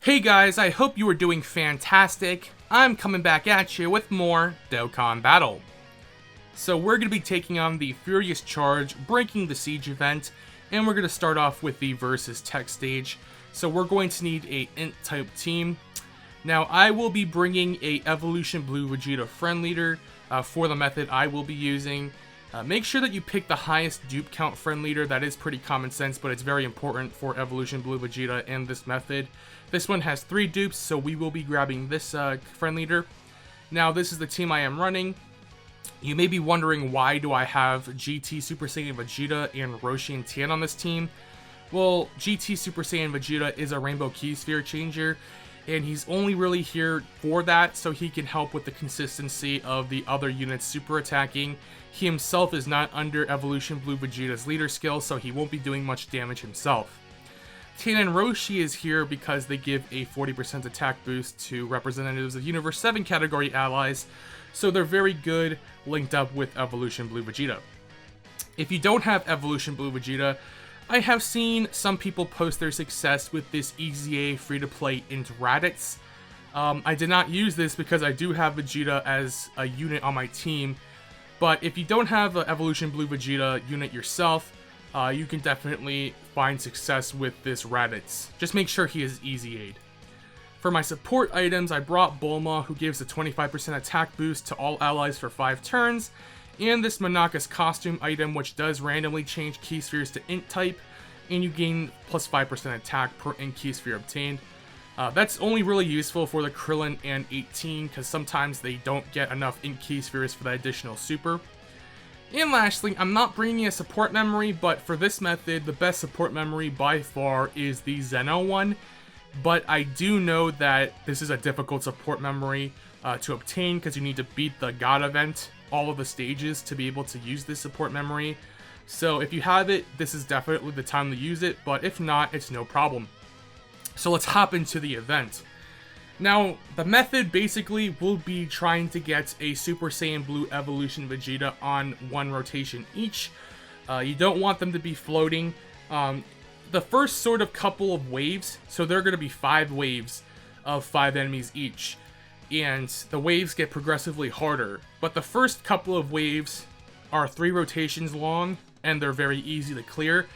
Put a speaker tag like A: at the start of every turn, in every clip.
A: Hey guys, I hope you are doing fantastic. I'm coming back at you with more Dokkan Battle. So we're going to be taking on the Furious Charge, breaking the Siege event, and we're going to start off with the versus tech stage. So we're going to need a INT type team. Now I will be bringing a Evolution Blue Vegeta friend leader for the method I will be using. Make sure that you pick the highest dupe count friend leader. That is pretty common sense, but it's very important for Evolution Blue Vegeta and this method. This one has 3 dupes, so we will be grabbing this friend leader. Now this is the team I am running. You may be wondering, why do I have GT Super Saiyan Vegeta and Roshi and Tien on this team? Well, GT Super Saiyan Vegeta is a Rainbow Key Sphere changer, and he's only really here for that so he can help with the consistency of the other units super attacking. He himself is not under Evolution Blue Vegeta's leader skill, so he won't be doing much damage himself. Tien and Roshi is here because they give a 40% attack boost to representatives of Universe 7 category allies, so they're very good linked up with Evolution Blue Vegeta. If you don't have Evolution Blue Vegeta, I have seen some people post their success with this EZA free-to-play INT Raditz. I did not use this because I do have Vegeta as a unit on my team, but if you don't have an Evolution Blue Vegeta unit yourself, you can definitely find success with this Raditz. Just make sure he is EZA'd. For my support items, I brought Bulma, who gives a 25% attack boost to all allies for 5 turns, and this Monaka's costume item, which does randomly change key spheres to INT type, and you gain plus 5% attack per INT key sphere obtained. That's only really useful for the Krillin and 18, because sometimes they don't get enough INT key spheres for that additional super. And lastly, I'm not bringing a support memory, but for this method, the best support memory by far is the Zeno one. But I do know that this is a difficult support memory to obtain, because you need to beat the God event, all of the stages, to be able to use this support memory. So if you have it, this is definitely the time to use it, but if not, it's no problem. So let's hop into the event. Now, the method basically will be trying to get a Super Saiyan Blue Evolution Vegeta on 1 rotation each. You don't want them to be floating. The first sort of couple of waves, so there are going to be 5 waves of 5 enemies each, and the waves get progressively harder. But the first couple of waves are 3 rotations long, and they're very easy to clear.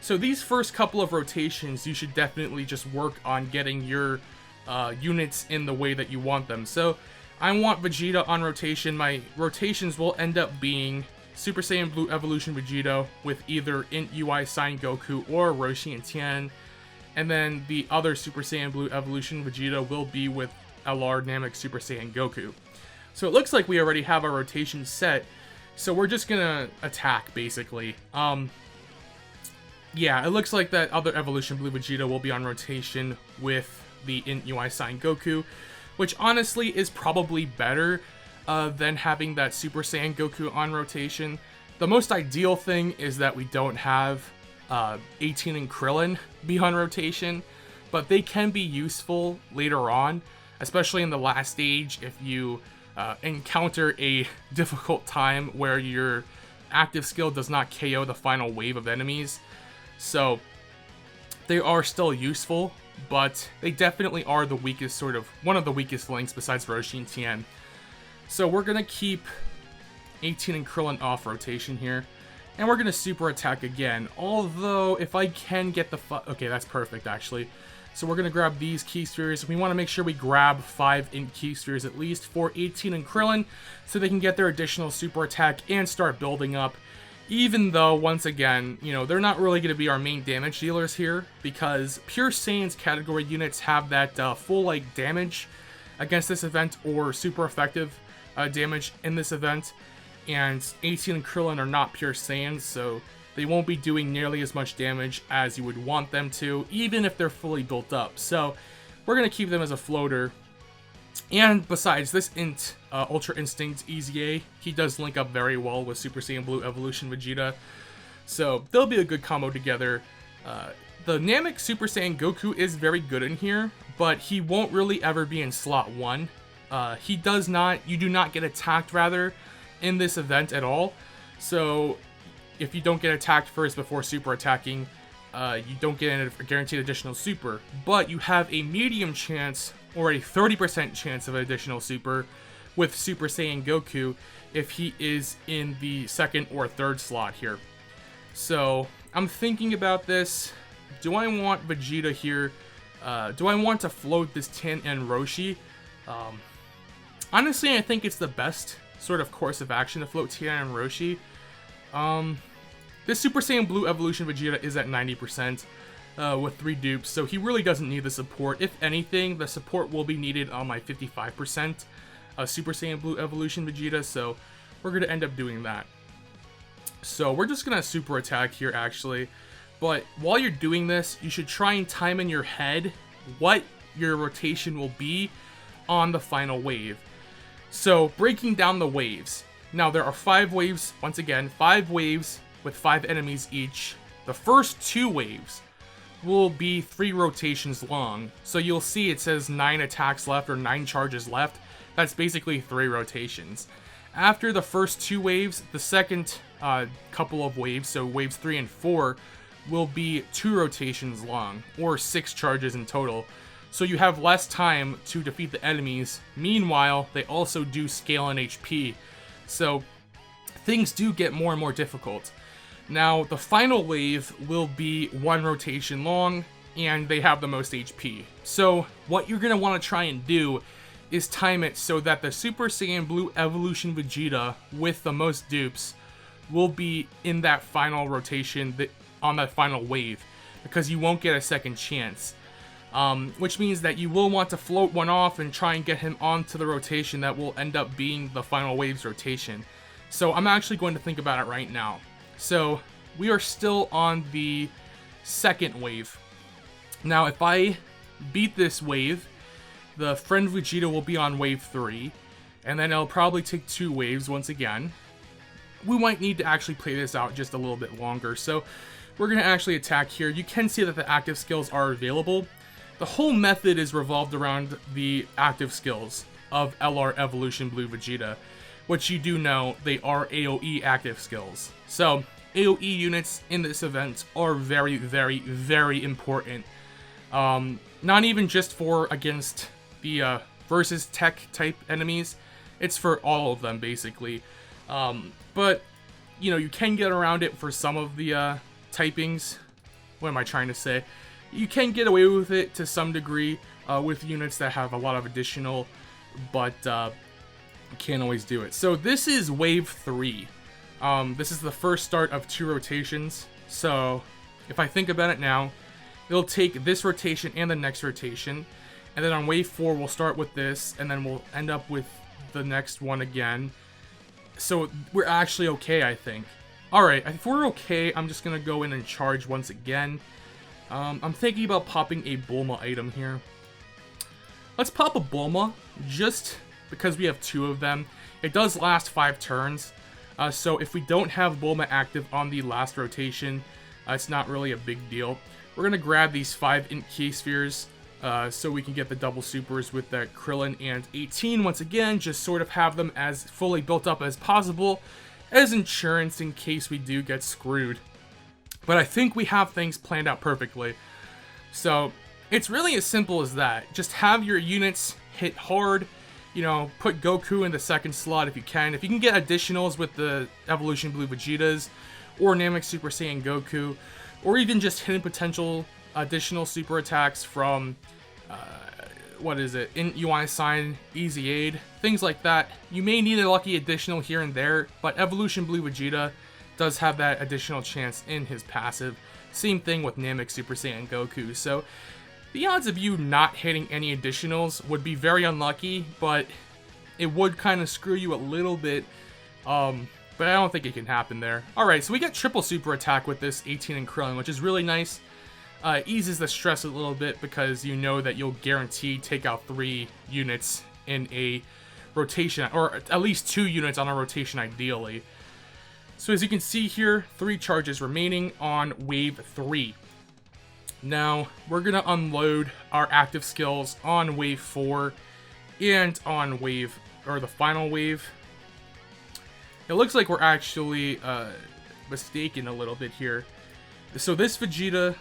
A: So these first couple of rotations, you should definitely just work on getting your units in the way that you want them. So I want Vegeta on rotation. My rotations will end up being Super Saiyan Blue Evolution Vegeta with either INT UI Saiyan Goku or Roshi and Tien, and then the other Super Saiyan Blue Evolution Vegeta will be with LR Namek Super Saiyan Goku. So it looks like we already have our rotation set, so we're just gonna attack basically. Yeah, it looks like that other Evolution Blue Vegeta will be on rotation with the INT UI Saiyan Goku, which honestly is probably better than having that Super Saiyan Goku on rotation. The most ideal thing is that we don't have 18 and Krillin be on rotation, but they can be useful later on, especially in the last stage if you encounter a difficult time where your active skill does not KO the final wave of enemies. So they are still useful, but they definitely are the weakest, sort of one of the weakest links besides Roshi and Tien. So we're going to keep 18 and Krillin off rotation here, and we're going to super attack again, although if I can get the okay, that's perfect actually. So we're going to grab these key spheres. We want to make sure we grab 5 INT key spheres at least for 18 and Krillin, so they can get their additional super attack and start building up. Even though, once again, you know, they're not really going to be our main damage dealers here, because Pure Saiyan's category units have that full, like, damage against this event, or super effective damage in this event, and 18 and Krillin are not Pure Saiyans, so they won't be doing nearly as much damage as you would want them to, even if they're fully built up. So we're going to keep them as a floater. And besides, this INT, Ultra Instinct EZA, he does link up very well with Super Saiyan Blue Evolution Vegeta, so they'll be a good combo together. The Namek Super Saiyan Goku is very good in here, but he won't really ever be in slot 1. You do not get attacked, rather, in this event at all, so if you don't get attacked first before super attacking, you don't get a guaranteed additional super, but you have a medium chance or a 30% chance of an additional super with Super Saiyan Goku if he is in the second or third slot here. So I'm thinking about this. Do I want Vegeta here? Do I want to float this Tien and Roshi? Honestly, I think it's the best sort of course of action to float Tien and Roshi. This Super Saiyan Blue Evolution Vegeta is at 90% with 3 dupes, so he really doesn't need the support. If anything, the support will be needed on my 55% Super Saiyan Blue Evolution Vegeta, so we're going to end up doing that. So we're just going to super attack here, actually. But while you're doing this, you should try and time in your head what your rotation will be on the final wave. So breaking down the waves. Now there are 5 waves, once again, 5 waves with 5 enemies each. The first 2 waves will be 3 rotations long. So you'll see it says 9 attacks left or 9 charges left. That's basically 3 rotations. After the first 2 waves, the second couple of waves, so waves 3 and 4, will be 2 rotations long, or 6 charges in total. So you have less time to defeat the enemies. Meanwhile, they also do scale in HP. So things do get more and more difficult. Now, the final wave will be 1 rotation long, and they have the most HP. So what you're going to want to try and do is time it so that the Super Saiyan Blue Evolution Vegeta with the most dupes will be in that final rotation, on that final wave, because you won't get a second chance. Which means that you will want to float one off and try and get him onto the rotation that will end up being the final wave's rotation. So I'm actually going to think about it right now. So we are still on the second wave. Now if I beat this wave, the friend Vegeta will be on wave 3, and then it'll probably take 2 waves once again. We might need to actually play this out just a little bit longer, so we're going to actually attack here. You can see that the active skills are available. The whole method is revolved around the active skills of LR Evolution Blue Vegeta, which you do know they are AoE active skills. So AoE units in this event are very, very, very important. Not even just for against the versus tech type enemies, it's for all of them basically. But you know, you can get around it for some of the typings. What am I trying to say? You can get away with it to some degree with units that have a lot of additional, but you can't always do it. So this is wave 3. This is the first start of 2 rotations. So if I think about it now, it'll take this rotation and the next rotation, and then on wave 4 we'll start with this, and then we'll end up with the next one again. So we're actually okay, I think. Alright, if we're okay, I'm just gonna go in and charge once again. I'm thinking about popping a Bulma item here. Let's pop a Bulma, just because we have 2 of them. It does last 5 turns, so if we don't have Bulma active on the last rotation, it's not really a big deal. We're gonna grab these 5 INT Key Spheres, so we can get the double supers with that Krillin and 18 once again, just sort of have them as fully built up as possible, as insurance in case we do get screwed. But I think we have things planned out perfectly. So it's really as simple as that. Just have your units hit hard, you know, put Goku in the second slot if you can. If you can get additionals with the Evolution Blue Vegetas, or Namek Super Saiyan Goku, or even just hidden potential additional super attacks from, what is it, INT UI Sign, Easy Aid, things like that. You may need a lucky additional here and there, but Evolution Blue Vegeta does have that additional chance in his passive. Same thing with Namek Super Saiyan Goku. So the odds of you not hitting any additionals would be very unlucky, but it would kind of screw you a little bit. But I don't think it can happen there. Alright, so we get triple super attack with this 18 and Krillin, which is really nice. Eases the stress a little bit because you know that you'll guarantee take out 3 units in a rotation, or at least 2 units on a rotation ideally. So as you can see here, 3 charges remaining on wave 3. Now, we're going to unload our active skills on wave 4 and on wave, or the final wave. It looks like we're actually mistaken a little bit here. So this Vegeta,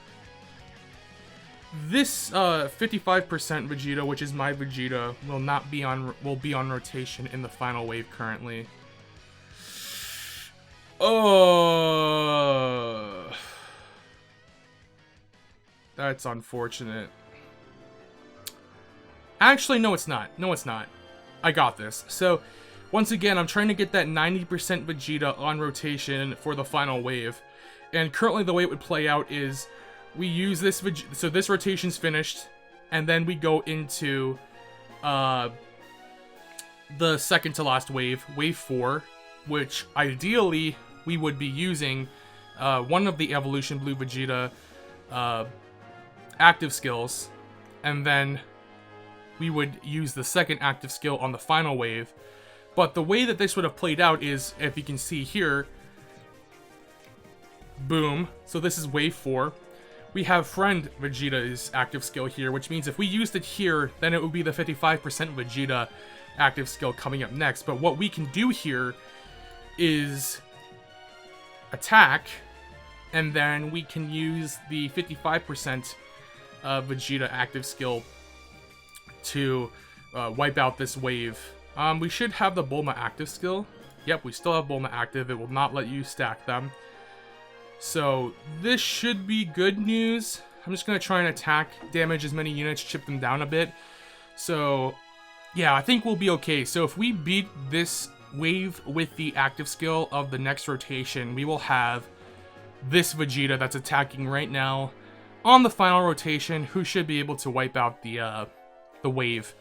A: this 55% Vegeta, which is my Vegeta, will be on rotation in the final wave currently. Oh, that's unfortunate. Actually, no, it's not. No, it's not. I got this. So, once again, I'm trying to get that 90% Vegeta on rotation for the final wave. And currently, the way it would play out is we use this Vegeta. So, this rotation's finished. And then we go into the second to last wave, wave 4. Which, ideally, we would be using one of the Evolution Blue Vegeta active skills. And then we would use the second active skill on the final wave. But the way that this would have played out is, if you can see here, boom. So this is wave 4. We have Friend Vegeta's active skill here, which means if we used it here, then it would be the 55% Vegeta active skill coming up next. But what we can do here is attack, and then we can use the 55% Vegeta active skill to wipe out this wave. We should have the Bulma active skill. Yep, we still have Bulma active. It will not let you stack them. So this should be good news. I'm just going to try and attack, damage as many units, chip them down a bit. So yeah, I think we'll be okay. So if we beat this wave with the active skill of the next rotation, we will have this Vegeta that's attacking right now on the final rotation, who should be able to wipe out the wave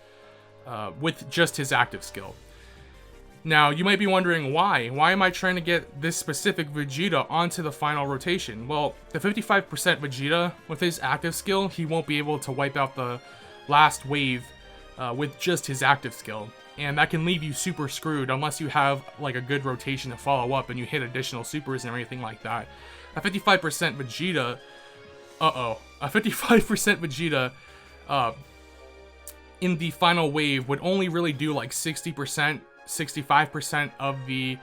A: with just his active skill. Now, you might be wondering why. Why am I trying to get this specific Vegeta onto the final rotation? Well, the 55% Vegeta, with his active skill, he won't be able to wipe out the last wave with just his active skill. And that can leave you super screwed unless you have like a good rotation to follow up and you hit additional supers and everything like that. A 55% Vegeta... A 55% Vegeta in the final wave would only really do like 60%, 65% of the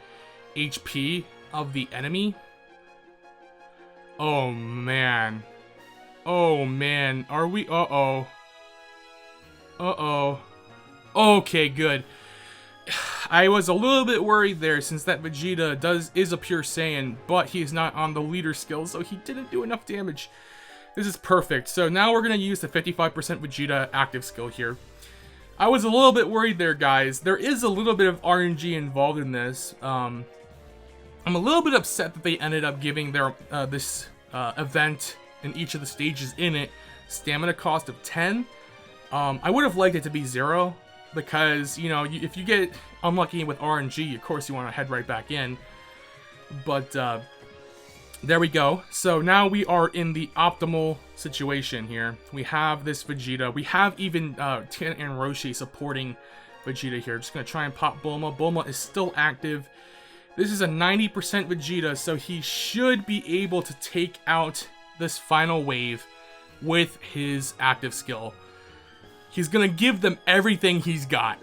A: HP of the enemy. Oh man. Oh man. Are we? Uh-oh. Uh-oh. Okay, good. I was a little bit worried there, since that Vegeta is a pure Saiyan, but he's not on the leader skill, so he didn't do enough damage. This is perfect. So now we're going to use the 55% Vegeta active skill here. I was a little bit worried there, guys. There is a little bit of RNG involved in this. I'm a little bit upset that they ended up giving their this event in each of the stages in it stamina cost of 10. I would have liked it to be 0, because, you know, if you get unlucky with RNG, of course you want to head right back in. But there we go. So now we are in the optimal situation here. We have this Vegeta. We have even Tien and Roshi supporting Vegeta here. Just going to try and pop Bulma. Bulma is still active. This is a 90% Vegeta, so he should be able to take out this final wave with his active skill. He's going to give them everything he's got.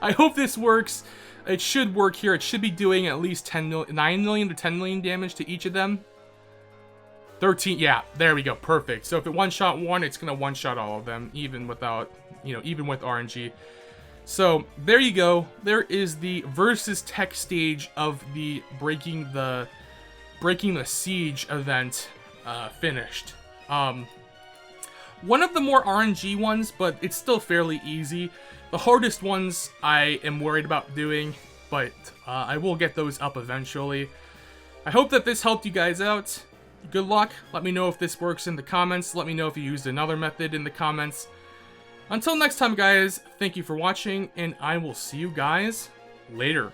A: I hope this works. It should work here. It should be doing at least 9 million to 10 million damage to each of them. 13, yeah, there we go, perfect. So if it one-shot one, it's gonna one-shot all of them, even without, you know, even with RNG. So there you go. There is the versus tech stage of the breaking the siege event finished. One of the more RNG ones, but it's still fairly easy. The hardest ones I am worried about doing, but I will get those up eventually. I hope that this helped you guys out. Good luck. Let me know if this works in the comments. Let me know if you used another method in the comments. Until next time, guys, thank you for watching, and I will see you guys later.